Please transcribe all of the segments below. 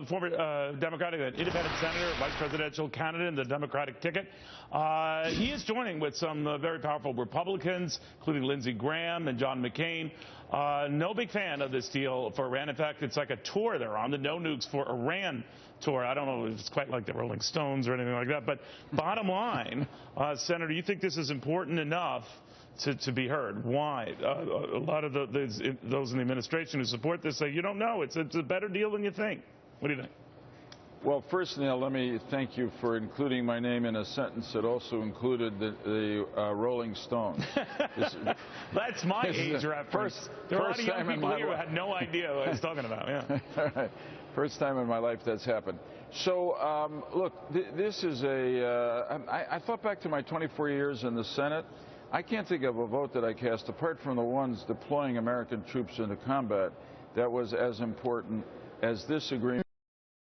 Former Democratic independent senator, vice presidential candidate in the Democratic ticket. He is joining with some very powerful Republicans, including Lindsey Graham and John McCain. No big fan of this deal for Iran. In fact, it's like a tour they're on, the No Nukes for Iran tour. I don't know if it's quite like the Rolling Stones or anything like that. But bottom line, Senator, you think this is important enough to be heard? Why? A lot of those in the administration who support this say, you don't know, it's a better deal than you think. What do you think? Well, first, Neil, let me thank you for including my name in a sentence that also included the Rolling Stones. That's my age reference. There are a lot of young people here who had no idea what I was talking about. Yeah. All right. First time in my life that's happened. So, look, this is I thought back to my 24 years in the Senate. I can't think of a vote that I cast, apart from the ones deploying American troops into combat, that was as important as this agreement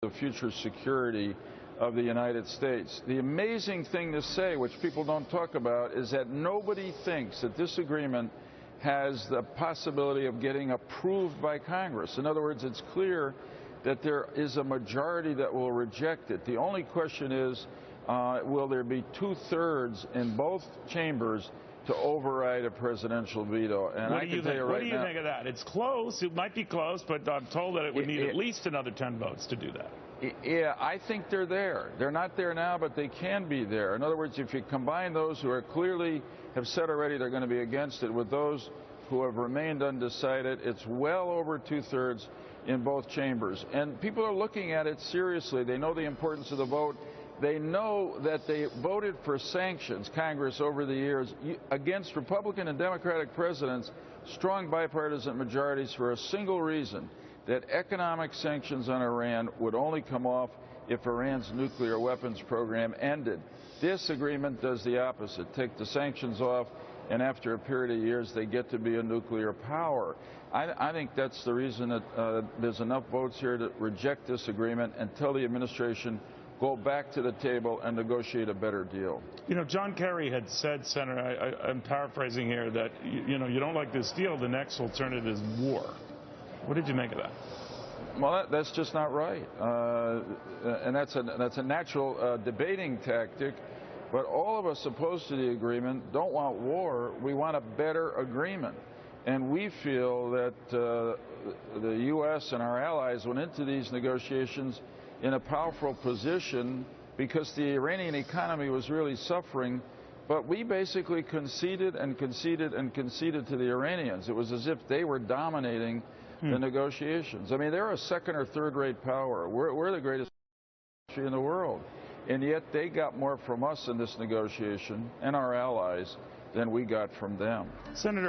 for the future security of the United States. The amazing thing to say, which people don't talk about, is that nobody thinks that this agreement has the possibility of getting approved by Congress. In other words, it's clear that there is a majority that will reject it. The only question is, will there be 2/3 in both chambers to override a presidential veto? And what do you think of that? It's close. It might be close, but I'm told that it would need at least another 10 votes to do that. Yeah, I think they're there. They're not there now, but they can be there. In other words, if you combine those who are clearly have said already they're going to be against it with those who have remained undecided, it's well over 2/3 in both chambers. And people are looking at it seriously. They know the importance of the vote. They know that they voted for sanctions, Congress, over the years, against Republican and Democratic presidents, strong bipartisan majorities, for a single reason, that economic sanctions on Iran would only come off if Iran's nuclear weapons program ended. This agreement does the opposite. Take the sanctions off, and after a period of years, they get to be a nuclear power. I think that's the reason that there's enough votes here to reject this agreement and tell the administration, go back to the table and negotiate a better deal. You know, John Kerry had said, Senator, I'm paraphrasing here, that you don't like this deal, the next alternative is war. What did you make of that? Well, that's just not right, and that's a natural debating tactic. But all of us opposed to the agreement don't want war. We want a better agreement, and we feel that the U.S. and our allies went into these negotiations in a powerful position because the Iranian economy was really suffering, but we basically conceded and conceded and conceded to the Iranians. It was as if they were dominating the negotiations. I mean, they're a second or third rate power. We're the greatest country in the world, and yet they got more from us in this negotiation and our allies than we got from them. Senator,